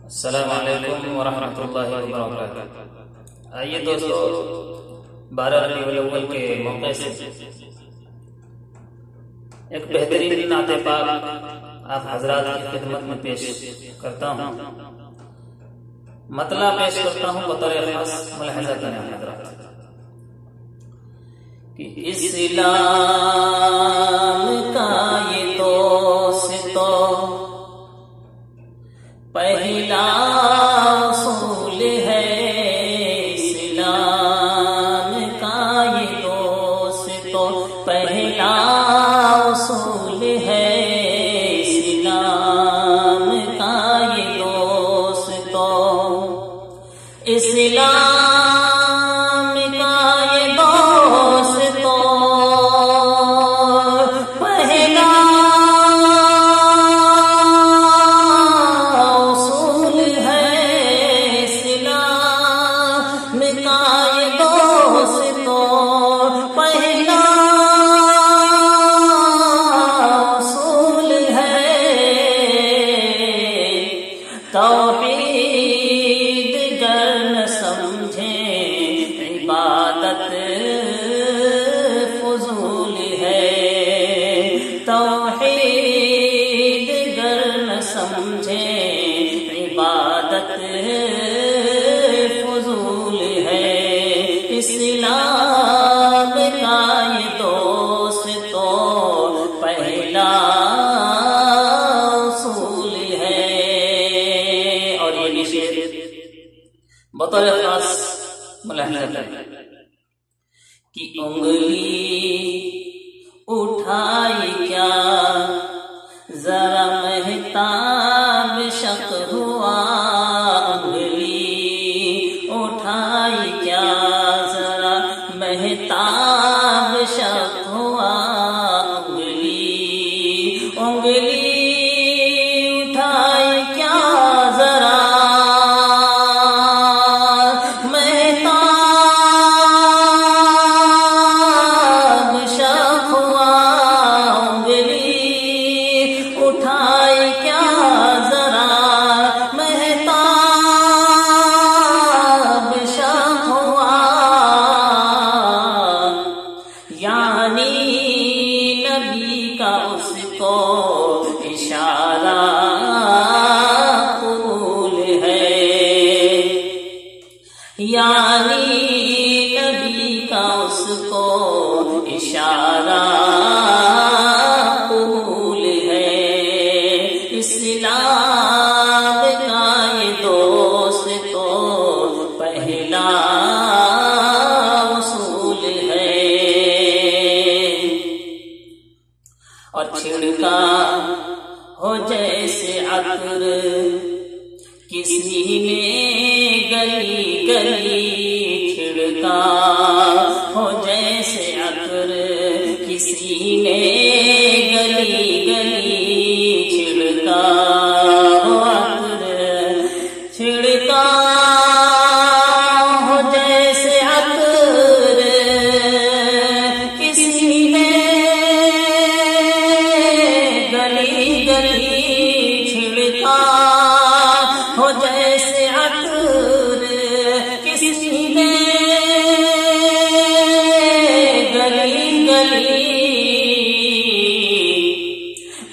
السلام علیکم ورحمۃ اللہ وبرکاتہ۔ آئیے دوستو، 12 ربیع الاول کے موقع سے ایک بہترین نعت پاک آپ حضرات کی خدمت میں پیش کرتا ہوں، مطلع پیش کرتا ہوں بطور خاص ملاحظہ کریں حضرات کہ اسلام کا یہ دوست تو پہلا اصول ہے، اسلام کا یہ دوست تو پہلا اصول ہے، اسلام کا یہ دوست تو اسلام کا یہ دوست تو پہلا اصول ہے، اسلام کا یہ دوست تو پہلا اصول ہے، توحید گر نہ سمجھیں عبادت فضول ہے، توحید گر نہ سمجھیں عبادت فضول ہے، اسلام کا یہ دوست تو پہلا اصول ہے۔ اور یہ بھی شعر بطور خاص ملاحظہ کریں کہ انگلی اٹھائی کیا ذرا مہتاب شک ہوا، انگلی اٹھائی کیا ذرا مہتاب شک ہوا، انگلی اٹھائی کیا ذرا مہتاب شک ہوا، انگلی اٹھائی کیا ذرا مہتاب شک ہوا، یعنی نبی کا اس کو اشارہ قبول ہے، یعنی نبی کا اس کو اشارہ قبول ہے، اسلام کا یہ دوست تو پہلا اصول ہے۔ اور چھڑکا ہو جیسے عطر کسی نے گلی گلی، چھڑکا ہو جیسے عطر کسی نے گلی گلی، چھڑکا ہو عطر، چھڑکا ہو جیسے عطر کسی نے گلی گلی، چھڑکا ہو جیسے عطر کسی نے گلی گلی،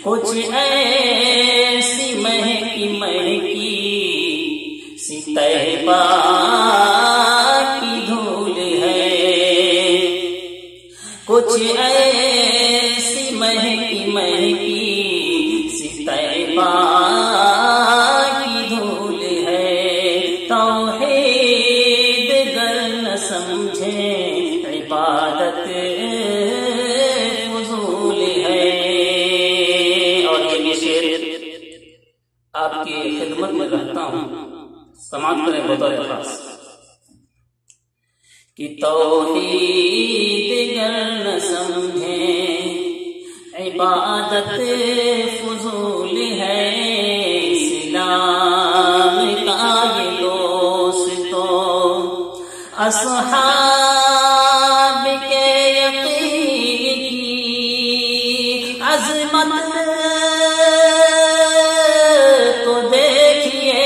کچھ ایسی مہکی مہکی سی طیبہ کی دھول ہے، کچھ ایسی مہکی مہکی سی طیبہ کی دھول ہے، توحید گر نہ سمجھیں عبادت فضول ہے۔ اور یہ بھی شعر آپ کی خدمت میں رہتا ہوں، سماعت کریں بطور خاص کہ توحید گر نہ سمجھیں عبادت فضول ہے، اسلام کا یہ دوست تو اصحاب کے یقین کی عظمت تو دیکھیے،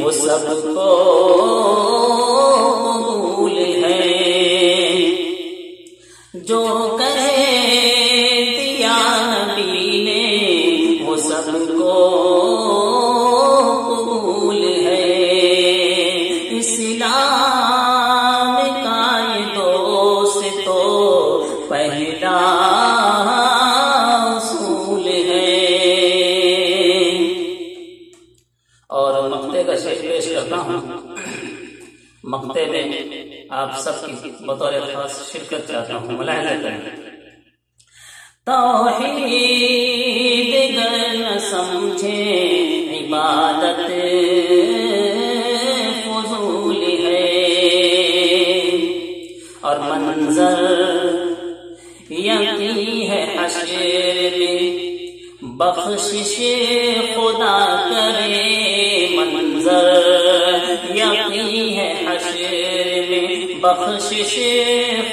وہ سب کو قبول ہے، جو کہہ دیا نبی نے وہ سب کو قبول ہے۔ اسلام کا یہ دوست تو پہلا اصول ہے۔ اور مقطع کا شعر پیش کرتا ہوں۔ مقطع میں آپ سب کی بطور خاص شرکت چاہتا ہوں، ملاحظہ کریں۔ توحید گر نہ سمجھے عبادت فضول ہے، اور منظر یقین ہے حشر میں بخشش خدا کرے، منظر یقین ہے حشر میں بخشش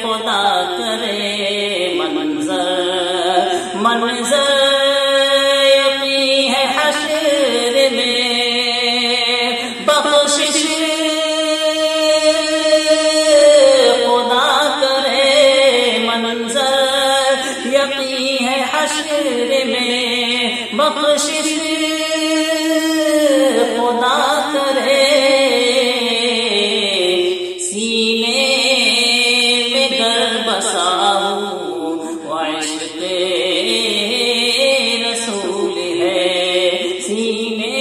خدا کرے، منظر یقین ہے حشر میں بخشش خدا کرے، منظر یقین ہے حشر میں بخشش خدا کرے۔ سینے میں گر بسا ہوں وہ عشق رسول ہے، سینے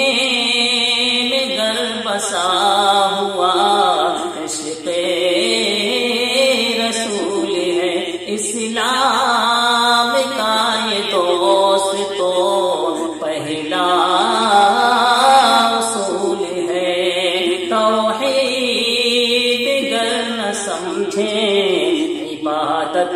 میں گر بسا ہوا عشق رسول ہے۔ اسلام کا یہ دوست تو پہلا اصول ہے، توحید گر نہ سمجھے عبادت